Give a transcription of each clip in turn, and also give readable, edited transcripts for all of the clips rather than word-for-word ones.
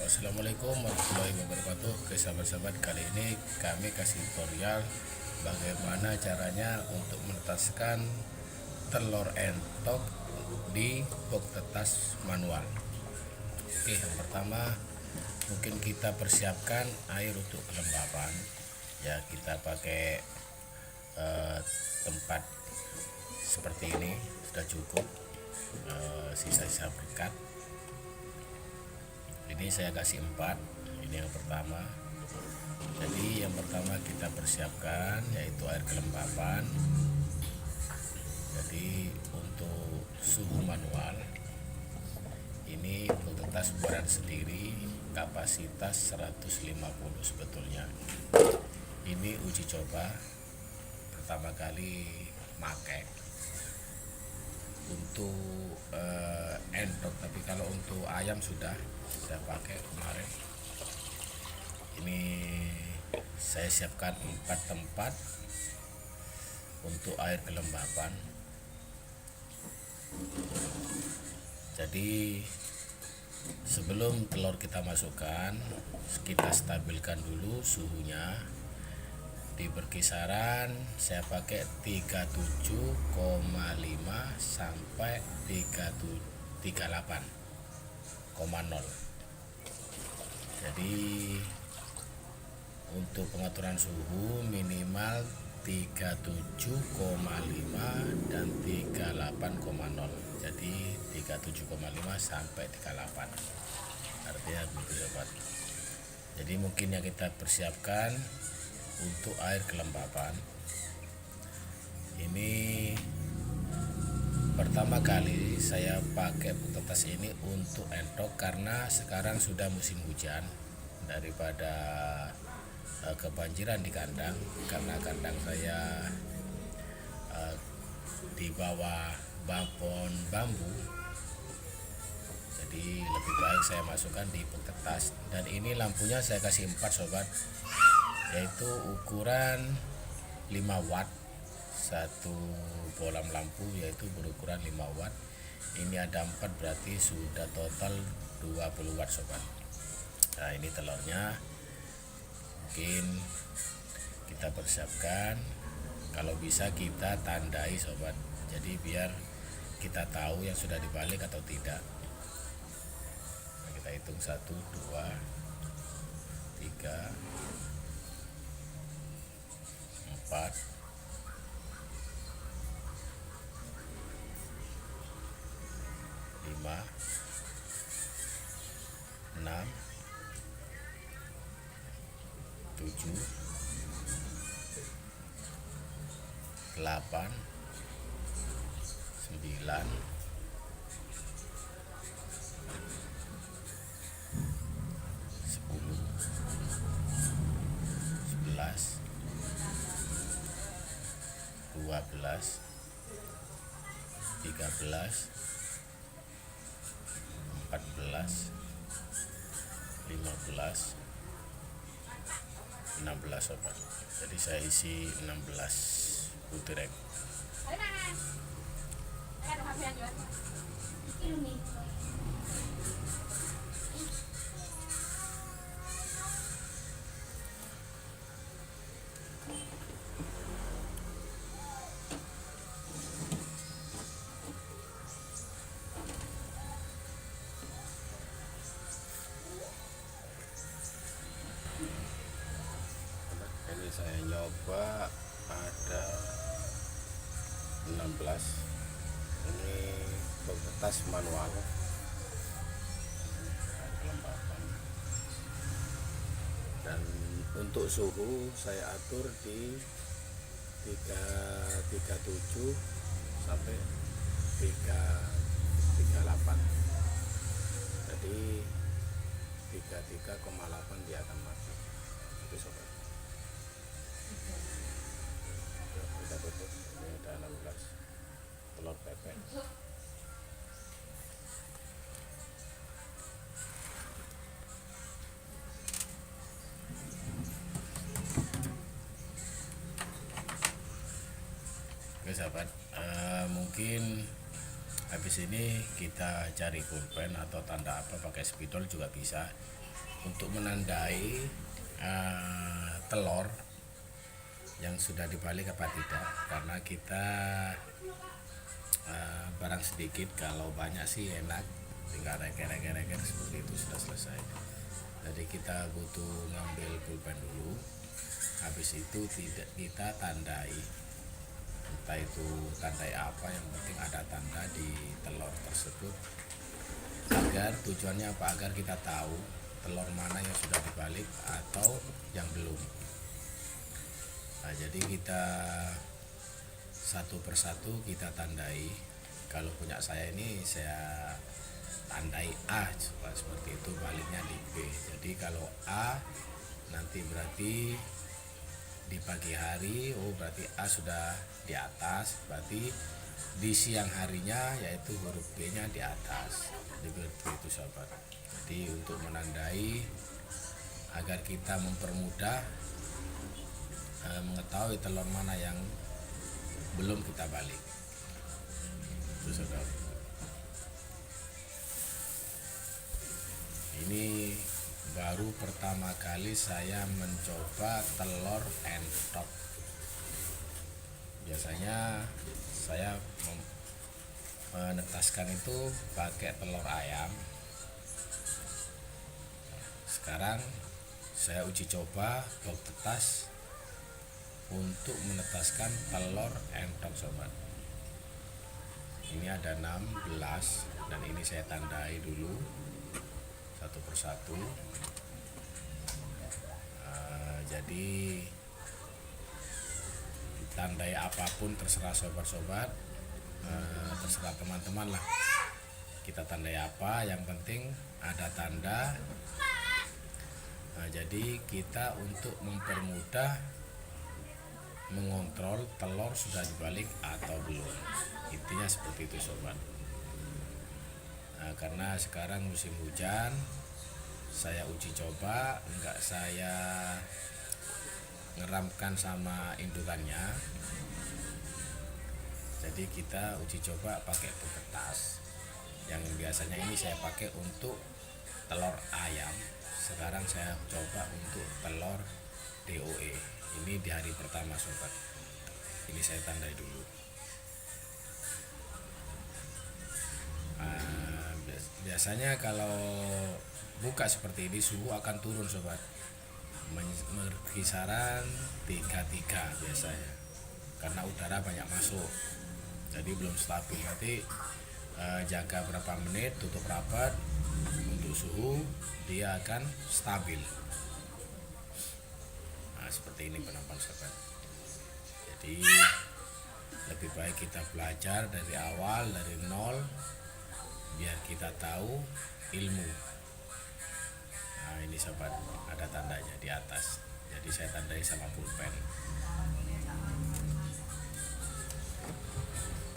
Assalamualaikum warahmatullahi wabarakatuh. Oke sahabat-sahabat, kali ini kami kasih tutorial bagaimana caranya untuk menetaskan telur entok di box tetas manual. Oke, yang pertama mungkin kita persiapkan air untuk kelembapan. Ya, kita pakai tempat seperti ini sudah cukup, sisa-sisa berkat. Ini saya kasih 4. Ini yang pertama. Jadi yang pertama kita persiapkan yaitu air kelembapan. Jadi untuk suhu manual ini untuk tetas ukuran sendiri kapasitas 150 sebetulnya. Ini uji coba pertama kali pakai untuk entok, tapi kalau untuk ayam sudah saya pakai kemarin. Ini saya siapkan 4 tempat untuk air kelembapan. Jadi sebelum telur kita masukkan, kita stabilkan dulu suhunya di berkisaran, saya pakai 37,5 sampai 38,0. Jadi untuk pengaturan suhu minimal 37,5 dan 38,0. Jadi 37,5 sampai 38. Artinya begitu sobat. Jadi mungkin yang kita persiapkan untuk air kelembapan ini pertama kali saya pakai tetes ini untuk entok karena sekarang sudah musim hujan. Daripada kebanjiran di kandang, karena kandang saya di bawah babon bambu, jadi lebih baik saya masukkan di tetes. Dan ini lampunya saya kasih 4 sobat, yaitu ukuran 5 watt. Satu bolam lampu yaitu berukuran 5 watt. Ini ada 4, berarti sudah total 20 watt sobat. Nah, ini telurnya mungkin kita persiapkan, kalau bisa kita tandai sobat, jadi biar kita tahu yang sudah dibalik atau tidak. Nah, kita hitung 1, 2, 3, 4, 5, 6, 7, 8, 9, 10, 11, 12, 13, 14, 15, 16 sobat. Jadi saya isi 16 butir egg. Ini saya nyoba ada 16. Ini bekas manual kelembapan. Dan untuk suhu saya atur di 37 sampai 38. Jadi 33,8 dia akan mati. Itu sobat. Kita tutup. Ini ada 16 telur bebek. Oke sahabat, mungkin habis ini kita cari pulpen atau tanda apa, pakai spidol juga bisa. untuk menandai telur yang sudah dibalik apa tidak, karena kita barang sedikit, kalau banyak sih enak tinggal reker seperti itu sudah selesai. Jadi kita butuh ngambil pulpen dulu, habis itu tidak kita tandai, entah itu tandai apa, yang penting ada tanda di telur tersebut. Agar tujuannya apa? Agar kita tahu telur mana yang sudah dibalik atau yang belum. Nah, jadi kita satu persatu kita tandai. Kalau punya saya ini saya tandai A seperti itu, baliknya di B. Jadi kalau A nanti berarti di pagi hari, oh berarti A sudah di atas, berarti di siang harinya yaitu huruf B nya di atas. Jadi itu sobat. Jadi untuk menandai agar kita mempermudah mengetahui telur mana yang belum kita balik. Itu sobat. Ini baru pertama kali saya mencoba telur entok. Biasanya saya menetaskan itu pakai telur ayam. Sekarang saya uji coba bok tetas untuk menetaskan telur entok sobat. Ini ada 16 dan ini saya tandai dulu satu persatu. Jadi tandai apapun terserah sobat-sobat, terserah teman-teman lah. Kita tandai apa, yang penting ada tanda. Jadi kita untuk mempermudah mengontrol telur sudah dibalik atau belum, intinya seperti itu sobat. Karena sekarang musim hujan, saya uji coba, enggak saya ngeramkan sama indukannya. Jadi kita uji coba pakai pekertas. Yang biasanya ini saya pakai untuk telur ayam. Sekarang saya coba untuk telur DOE. Ini di hari pertama sobat. Ini saya tandai dulu. Biasanya kalau buka seperti ini suhu akan turun sobat, kisaran 33 biasanya, karena udara banyak masuk, jadi belum stabil. Nanti jaga berapa menit, tutup rapat untuk suhu, dia akan stabil. Nah, seperti ini penampakan sobat. Jadi lebih baik kita belajar dari awal, dari nol, biar kita tahu ilmu. Nah ini sobat, ada tandanya di atas, jadi saya tandai sama pulpen.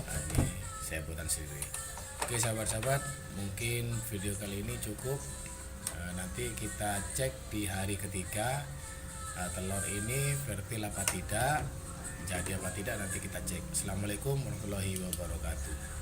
Nah, ini saya buatan sendiri. Oke sahabat-sahabat, mungkin video kali ini cukup. Nanti kita cek di hari ketiga, telur ini fertil apa tidak, jadi apa tidak, nanti kita cek. Assalamualaikum warahmatullahi wabarakatuh.